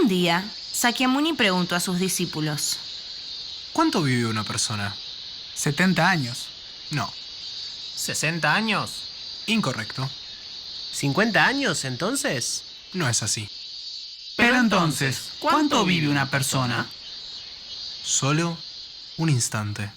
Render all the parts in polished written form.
día, Sakyamuni preguntó a sus discípulos: ¿Cuánto vive una persona? 70 años. No, ¿60 años? incorrecto. ¿50 años entonces? No es así. Pero entonces, ¿cuánto vive una persona? Solo un instante.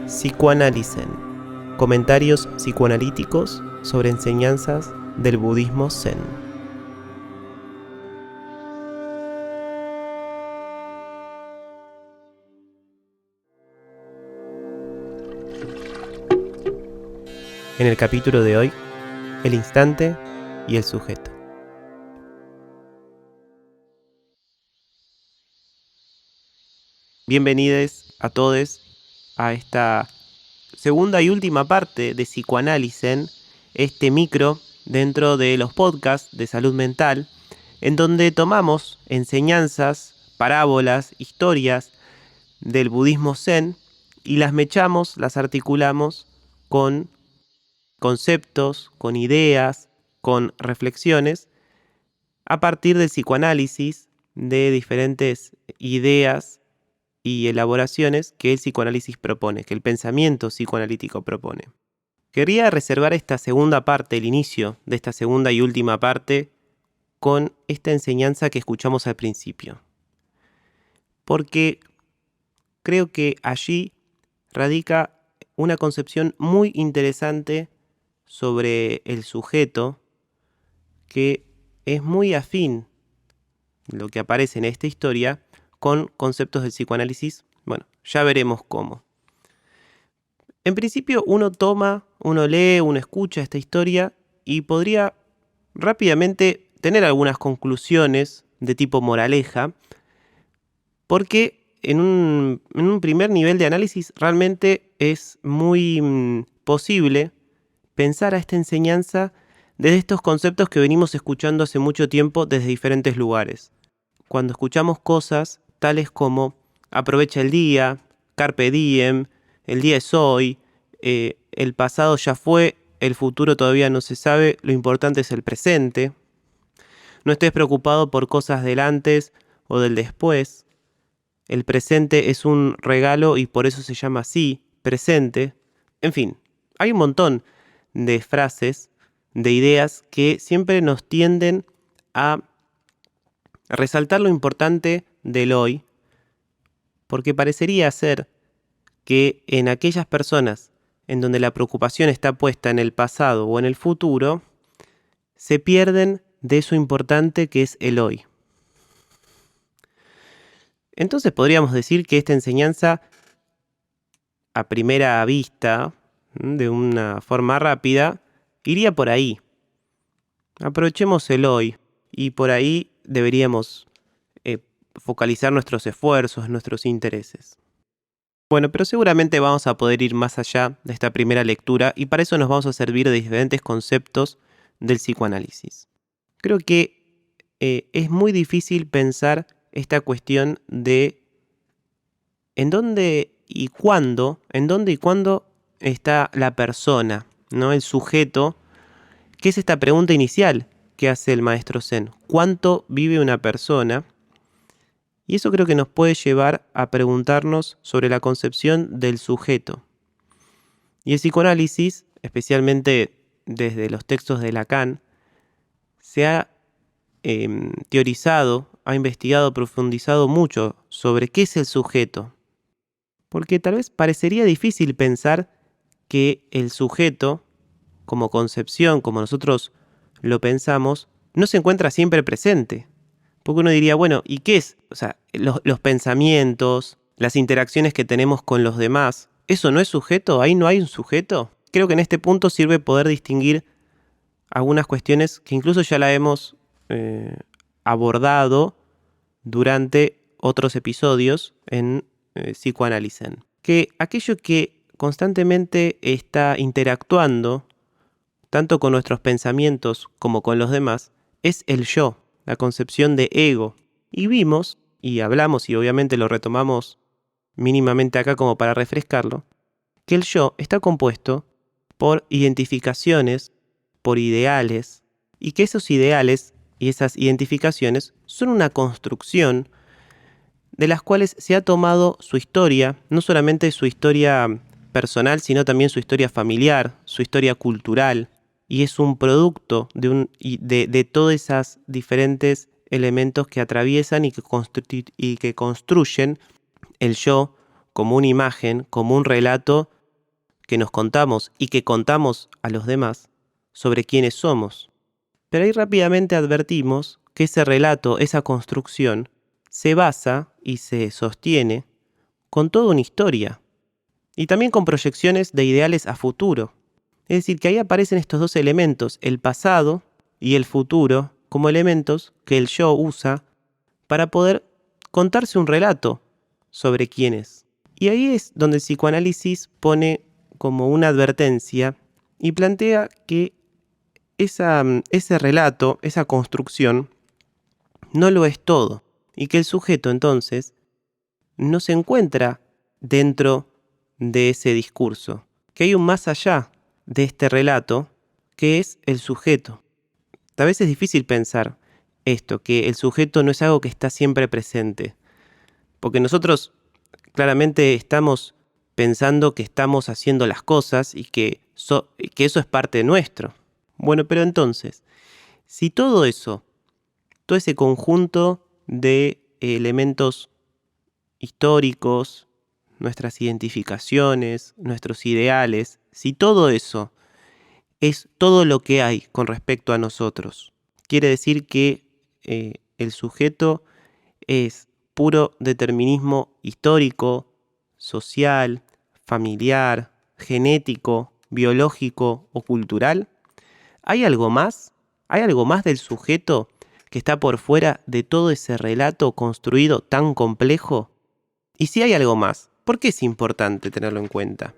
Psicoanálisis. Comentarios psicoanalíticos sobre enseñanzas del budismo zen. En el capítulo de hoy, el instante y el sujeto. Bienvenidos a todos a esta segunda y última parte de Psicoanálisis, este micro dentro de los podcasts de salud mental, en donde tomamos enseñanzas, parábolas, historias del budismo zen y las mechamos, las articulamos con conceptos, con ideas, con reflexiones, a partir del psicoanálisis, de diferentes ideas y elaboraciones que el psicoanálisis propone, que el pensamiento psicoanalítico propone. Quería reservar esta segunda parte, el inicio de esta segunda y última parte, con esta enseñanza que escuchamos al principio. Porque creo que allí radica una concepción muy interesante sobre el sujeto, que es muy afín, lo que aparece en esta historia, con conceptos del psicoanálisis. Bueno, ya veremos cómo. En principio uno lee, uno escucha esta historia y podría rápidamente tener algunas conclusiones de tipo moraleja, porque en un primer nivel de análisis realmente es muy posible pensar a esta enseñanza desde estos conceptos que venimos escuchando hace mucho tiempo desde diferentes lugares. Cuando escuchamos cosas tales como aprovecha el día, carpe diem, el día es hoy, el pasado ya fue, el futuro todavía no se sabe, lo importante es el presente. No estés preocupado por cosas del antes o del después. El presente es un regalo y por eso se llama así, presente. En fin, hay un montón de frases, de ideas que siempre nos tienden a resaltar lo importante del hoy, porque parecería ser que en aquellas personas en donde la preocupación está puesta en el pasado o en el futuro, se pierden de eso importante que es el hoy. Entonces podríamos decir que esta enseñanza, a primera vista, de una forma rápida, iría por ahí. Aprovechemos el hoy y por ahí deberíamos focalizar nuestros esfuerzos, nuestros intereses. Bueno, pero seguramente vamos a poder ir más allá de esta primera lectura y para eso nos vamos a servir de diferentes conceptos del psicoanálisis. Creo que es muy difícil pensar esta cuestión de en dónde y cuándo está la persona, ¿no? El sujeto, que es esta pregunta inicial que hace el maestro Zen. ¿Cuánto vive una persona? Y eso creo que nos puede llevar a preguntarnos sobre la concepción del sujeto. Y el psicoanálisis, especialmente desde los textos de Lacan, se ha teorizado, ha investigado, profundizado mucho sobre qué es el sujeto. Porque tal vez parecería difícil pensar que el sujeto, como concepción, como nosotros lo pensamos, no se encuentra siempre presente. Porque uno diría, bueno, ¿y qué es? O sea, los pensamientos, las interacciones que tenemos con los demás, ¿eso no es sujeto? ¿Ahí no hay un sujeto? Creo que en este punto sirve poder distinguir algunas cuestiones que incluso ya la hemos abordado durante otros episodios en Psicoanálisis. Que aquello que constantemente está interactuando, tanto con nuestros pensamientos como con los demás, es el yo, la concepción de ego. Y vimos, y hablamos, y obviamente lo retomamos mínimamente acá como para refrescarlo, que el yo está compuesto por identificaciones, por ideales, y que esos ideales y esas identificaciones son una construcción de las cuales se ha tomado su historia, no solamente su historia personal, sino también su historia familiar, su historia cultural, y es un producto de todos esos diferentes elementos que atraviesan y que construyen el yo como una imagen, como un relato que nos contamos y que contamos a los demás sobre quiénes somos. Pero ahí rápidamente advertimos que ese relato, esa construcción, se basa y se sostiene con toda una historia y también con proyecciones de ideales a futuro. Es decir, que ahí aparecen estos dos elementos, el pasado y el futuro, como elementos que el yo usa para poder contarse un relato sobre quién es. Y ahí es donde el psicoanálisis pone como una advertencia y plantea que ese relato, esa construcción, no lo es todo, y que el sujeto entonces no se encuentra dentro de ese discurso, que hay un más allá de este relato, que es el sujeto. A veces es difícil pensar esto, que el sujeto no es algo que está siempre presente, porque nosotros claramente estamos pensando que estamos haciendo las cosas y que eso es parte nuestro. Bueno, pero entonces, si todo eso, todo ese conjunto de elementos históricos, nuestras identificaciones, nuestros ideales, si todo eso es todo lo que hay con respecto a nosotros, quiere decir que el sujeto es puro determinismo histórico, social, familiar, genético, biológico o cultural. ¿Hay algo más? ¿Hay algo más del sujeto que está por fuera de todo ese relato construido tan complejo? Y si hay algo más, ¿por qué es importante tenerlo en cuenta?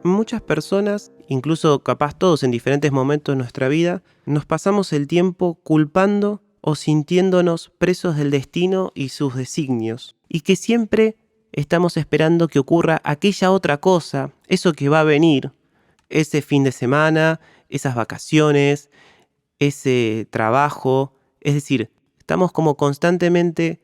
Muchas personas, incluso capaz todos en diferentes momentos de nuestra vida, nos pasamos el tiempo culpando o sintiéndonos presos del destino y sus designios, y que siempre estamos esperando que ocurra aquella otra cosa, eso que va a venir, ese fin de semana, esas vacaciones, ese trabajo. Es decir, estamos como constantemente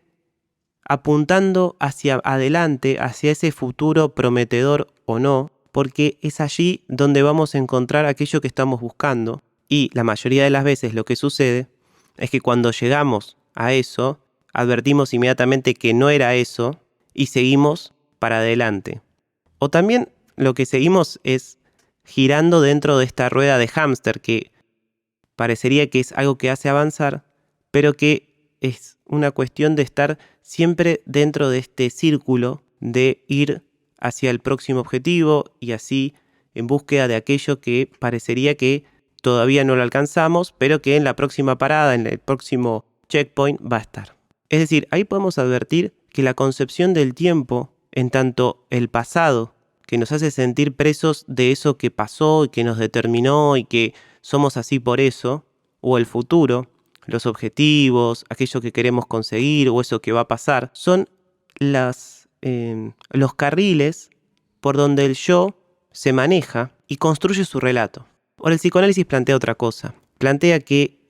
apuntando hacia adelante, hacia ese futuro prometedor o no, porque es allí donde vamos a encontrar aquello que estamos buscando. Y la mayoría de las veces lo que sucede es que cuando llegamos a eso, advertimos inmediatamente que no era eso y seguimos para adelante. O también lo que seguimos es girando dentro de esta rueda de hámster que parecería que es algo que hace avanzar, pero que es una cuestión de estar siempre dentro de este círculo, de ir hacia el próximo objetivo y así en búsqueda de aquello que parecería que todavía no lo alcanzamos, pero que en la próxima parada, en el próximo checkpoint va a estar. Es decir, ahí podemos advertir que la concepción del tiempo, en tanto el pasado, que nos hace sentir presos de eso que pasó y que nos determinó y que somos así por eso, o el futuro, los objetivos, aquello que queremos conseguir o eso que va a pasar, son los carriles por donde el yo se maneja y construye su relato. Ahora el psicoanálisis plantea otra cosa. Plantea que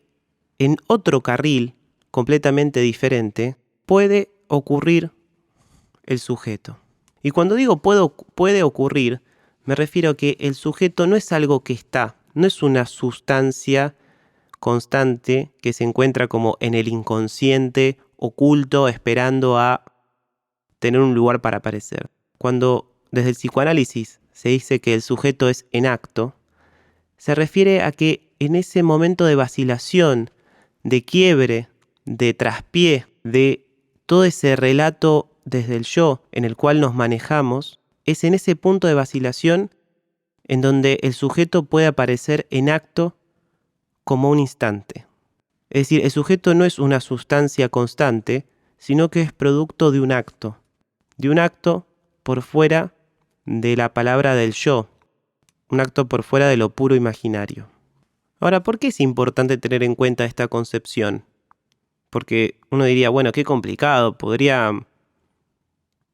en otro carril completamente diferente puede ocurrir el sujeto. Y cuando digo puede ocurrir, me refiero a que el sujeto no es algo que está, no es una sustancia constante que se encuentra como en el inconsciente, oculto, esperando a tener un lugar para aparecer. Cuando desde el psicoanálisis se dice que el sujeto es en acto, se refiere a que en ese momento de vacilación, de quiebre, de traspié, de todo ese relato desde el yo en el cual nos manejamos, es en ese punto de vacilación en donde el sujeto puede aparecer en acto como un instante. Es decir, el sujeto no es una sustancia constante, sino que es producto de un acto por fuera de la palabra del yo, un acto por fuera de lo puro imaginario. Ahora, ¿por qué es importante tener en cuenta esta concepción? porque uno diría, bueno, qué complicado, podría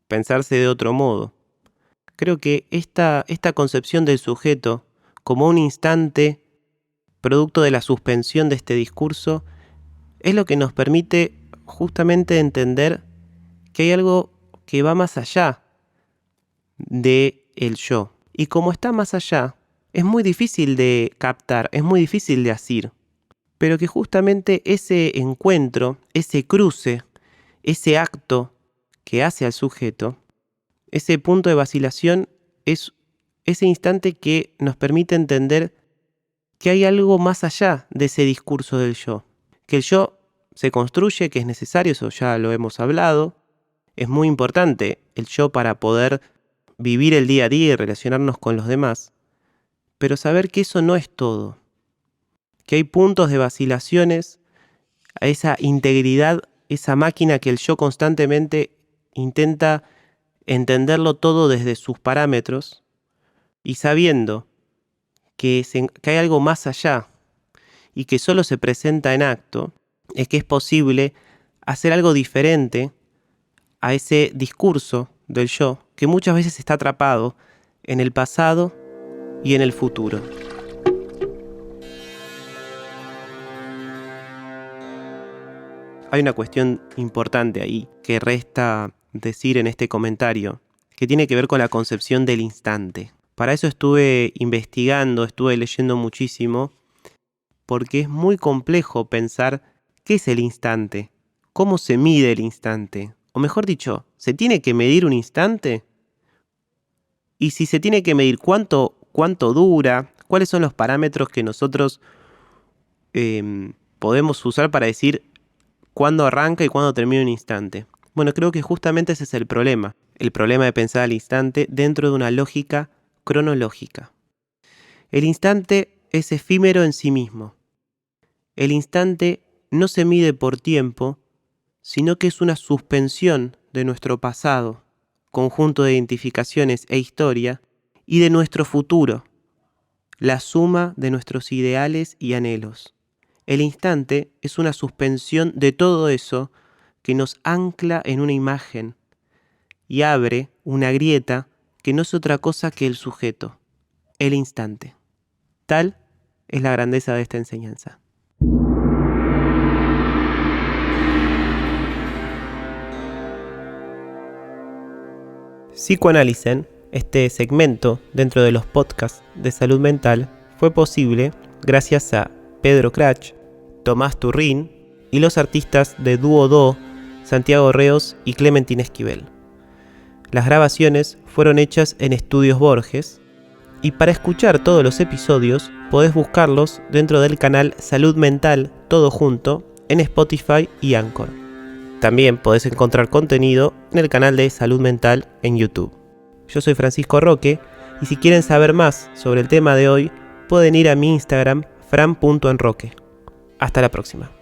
pensarse de otro modo. Creo que esta concepción del sujeto como un instante producto de la suspensión de este discurso es lo que nos permite justamente entender que hay algo que va más allá de el yo. Y como está más allá, es muy difícil de captar, es muy difícil de asir. Pero que justamente ese encuentro, ese cruce, ese acto que hace al sujeto, ese punto de vacilación es ese instante que nos permite entender que hay algo más allá de ese discurso del yo. Que el yo se construye, que es necesario, eso ya lo hemos hablado. Es muy importante el yo para poder vivir el día a día y relacionarnos con los demás. Pero saber que eso no es todo. Que hay puntos de vacilaciones a esa integridad, esa máquina que el yo constantemente intenta entenderlo todo desde sus parámetros y sabiendo que hay algo más allá y que solo se presenta en acto, es que es posible hacer algo diferente a ese discurso del yo que muchas veces está atrapado en el pasado y en el futuro. Hay una cuestión importante ahí que resta decir en este comentario, que tiene que ver con la concepción del instante. Para eso estuve investigando, estuve leyendo muchísimo, porque es muy complejo pensar qué es el instante, cómo se mide el instante, o mejor dicho, ¿se tiene que medir un instante? Y si se tiene que medir, ¿cuánto dura? ¿Cuáles son los parámetros que nosotros podemos usar para decir cuándo arranca y cuándo termina un instante? Bueno, creo que justamente ese es el problema de pensar al instante dentro de una lógica cronológica. El instante es efímero en sí mismo. El instante no se mide por tiempo, sino que es una suspensión de nuestro pasado, conjunto de identificaciones e historia, y de nuestro futuro, la suma de nuestros ideales y anhelos. El instante es una suspensión de todo eso que nos ancla en una imagen y abre una grieta que no es otra cosa que el sujeto, el instante. Tal es la grandeza de esta enseñanza. Psicoanálisis, este segmento dentro de los podcasts de salud mental, fue posible gracias a Pedro Krach, Tomás Turrín y los artistas de Dúo Do, Santiago Reos y Clementina Esquivel. Las grabaciones fueron hechas en Estudios Borges y para escuchar todos los episodios podés buscarlos dentro del canal Salud Mental, todo junto, en Spotify y Anchor. También podés encontrar contenido en el canal de Salud Mental en YouTube. Yo soy Francisco Roque y si quieren saber más sobre el tema de hoy, pueden ir a mi Instagram, fran.enroque. Hasta la próxima.